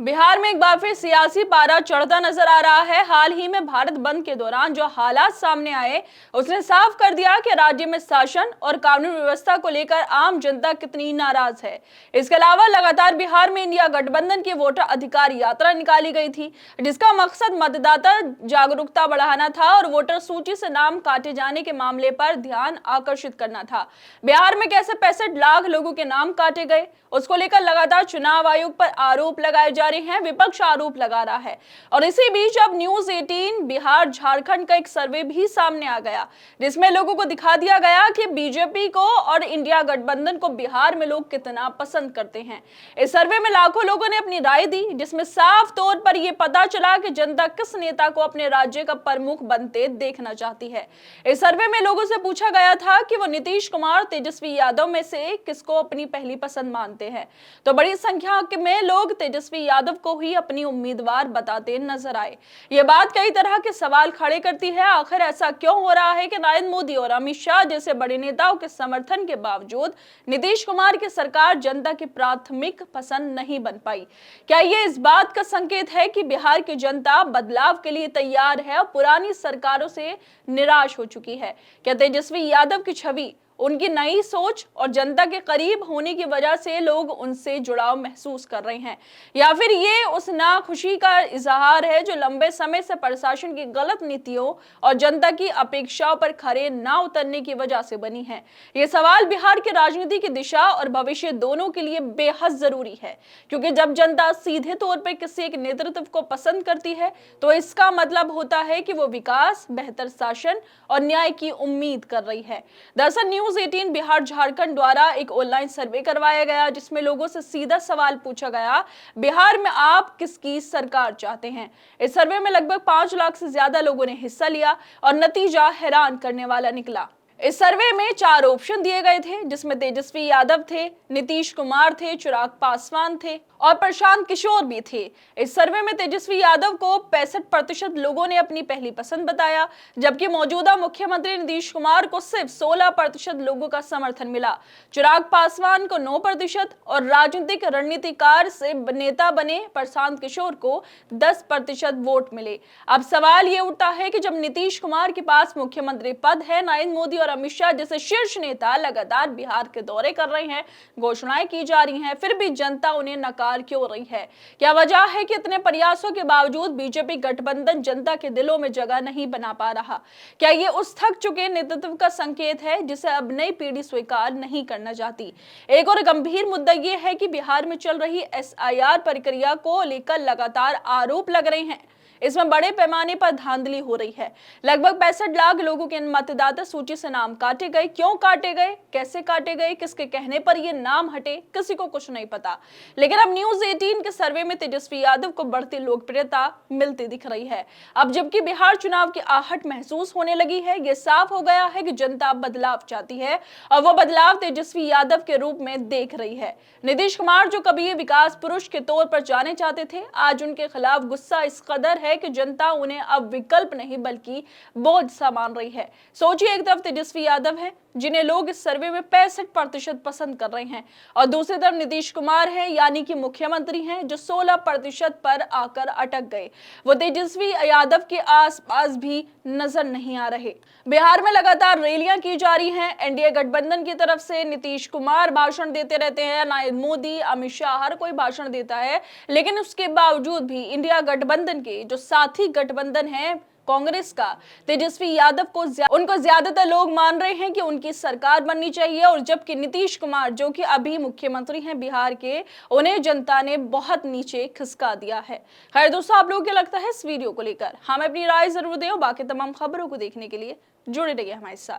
बिहार में एक बार फिर सियासी पारा चढ़ता नजर आ रहा है। हाल ही में भारत बंद के दौरान जो हालात सामने आए, उसने साफ कर दिया कि राज्य में शासन और कानून व्यवस्था को लेकर आम जनता कितनी नाराज है। इसके अलावा लगातार बिहार में इंडिया गठबंधन की वोटर अधिकार यात्रा निकाली गई थी, जिसका मकसद मतदाता जागरूकता बढ़ाना था और वोटर सूची से नाम काटे जाने के मामले पर ध्यान आकर्षित करना था। बिहार में कैसे 65 लाख लोगों के नाम काटे गए, उसको लेकर लगातार चुनाव आयोग पर आरोप लगाए जा रहे हैं। विपक्ष आरोप लगा रहा है और इसी बीच अब न्यूज 18 बिहार झारखंड का एक सर्वे भी सामने आ गया, जिसमें लोगों को दिखा दिया गया कि बीजेपी को और इंडिया गठबंधन को बिहार में लोग कितना पसंद करते हैं। इस सर्वे में लाखों लोगों ने अपनी राय दी, जिसमें साफ तौर पर यह पता चला कि जनता किस नेता को अपने राज्य का प्रमुख बनते देखना चाहती है। इस सर्वे में लोगों से पूछा गया था कि वो नीतीश कुमार, तेजस्वी यादव में से किसको अपनी पहली पसंद मानते हैं, तो बड़ी संख्या में लोग तेजस्वी यादव को ही अपनी उम्मीदवार बताते नजर आए। ये बात कई तरह के सवाल खड़े करती है। आखिर ऐसा क्यों हो रहा है कि नरेंद्र मोदी और अमित शाह जैसे बड़े नेताओं के समर्थन के बावजूद नीतीश कुमार की सरकार जनता की प्राथमिक पसंद नहीं बन पाई? क्या ये इस बात का संकेत है कि बिहार की जनता बदलाव के लिए तैयार है और पुरानी सरकारों से निराश हो चुकी है? क्या तेजस्वी यादव की छवि, उनकी नई सोच और जनता के करीब होने की वजह से लोग उनसे जुड़ाव महसूस कर रहे हैं, या फिर ये उस नाखुशी का इजहार है जो लंबे समय से प्रशासन की गलत नीतियों और जनता की अपेक्षाओं पर खरे ना उतरने की वजह से बनी है? ये सवाल बिहार की राजनीति की दिशा और भविष्य दोनों के लिए बेहद जरूरी है, क्योंकि जब जनता सीधे तौर पर किसी एक नेतृत्व को पसंद करती है तो इसका मतलब होता है कि वो विकास, बेहतर शासन और न्याय की उम्मीद कर रही है। दरअसल न्यूज 18 बिहार झारखंड द्वारा एक ऑनलाइन सर्वे करवाया गया, जिसमें लोगों से सीधा सवाल पूछा गया, बिहार में आप किसकी सरकार चाहते हैं? इस सर्वे में लगभग 5 लाख से ज्यादा लोगों ने हिस्सा लिया और नतीजा हैरान करने वाला निकला। इस सर्वे में 4 ऑप्शन दिए गए थे, जिसमें तेजस्वी यादव थे, नीतीश कुमार थे, चिराग पासवान थे और प्रशांत किशोर भी थे। इस सर्वे में तेजस्वी यादव को 65% लोगों ने अपनी पहली पसंद बताया, जबकि मौजूदा मुख्यमंत्री नीतीश कुमार को सिर्फ 16% लोगों का समर्थन मिला। चिराग पासवान को 9% और राजनीतिक रणनीतिकार से नेता बने प्रशांत किशोर को 10% वोट मिले। अब सवाल ये उठता है कि जब नीतीश कुमार के पास मुख्यमंत्री पद है, नरेंद्र मोदी और अमित शाह जैसे शीर्ष नेता लगातार बिहार के दौरे कर रहे हैं, घोषणाएं की जा रही हैं, फिर भी जनता उन्हें नकार क्यों रही है? क्या वजह है कि इतने प्रयासों के बावजूद बीजेपी गठबंधन जनता के दिलों में जगह नहीं बना पा रहा? क्या ये उस थक चुके नेतृत्व का संकेत है जिसे अब नई पीढ़ी स्वीकार नहीं करना चाहती? एक और गंभीर मुद्दा यह है कि बिहार में चल रही SIR प्रक्रिया को लेकर लगातार आरोप लग रहे हैं। इसमें बड़े पैमाने पर धांधली हो रही है। लगभग 65 लाख लोगों के मतदाता सूची से नाम काटे गए। क्यों काटे गए, कैसे काटे गए, किसके कहने पर ये नाम हटे, किसी को कुछ नहीं पता। लेकिन अब न्यूज 18 के सर्वे में तेजस्वी यादव को बढ़ती लोकप्रियता मिलती दिख रही है। अब जबकि बिहार चुनाव की आहट महसूस होने लगी है, ये साफ हो गया है कि जनता बदलाव चाहती है और वो बदलाव तेजस्वी यादव के रूप में देख रही है। नीतीश कुमार, जो कभी विकास पुरुष के तौर पर जाने जाते थे, आज उनके खिलाफ गुस्सा इस कदर है कि जनता उन्हें अब विकल्प नहीं बल्कि बोझ सा मान रही है। सोचिए, एक तरफ तेजस्वी यादव है जिन्हें लोग इस सर्वे में 65% पसंद कर रहे हैं, और दूसरी तरफ नीतीश कुमार है, यानी कि मुख्यमंत्री हैं, जो 16% पर आकर अटक गए। वो तेजस्वी यादव के आसपास भी नजर नहीं आ रहे। बिहार में लगातार रैलियां की जा रही हैं। एनडीए गठबंधन की तरफ से नीतीश कुमार भाषण देते रहते हैं, नरेंद्र मोदी, अमित शाह, हर कोई भाषण देता है, लेकिन उसके बावजूद भी इंडिया गठबंधन के जो साथी गठबंधन है कांग्रेस का, तेजस्वी यादव को उनको ज्यादातर लोग मान रहे हैं कि उनकी सरकार बननी चाहिए, और जबकि नीतीश कुमार, जो कि अभी मुख्यमंत्री हैं बिहार के, उन्हें जनता ने बहुत नीचे खिसका दिया है। खैर दोस्तों, आप लोगों को क्या लगता है इस वीडियो को लेकर? हमें अपनी राय जरूर दें और बाकी तमाम खबरों को देखने के लिए जुड़े रहिए हमारे साथ।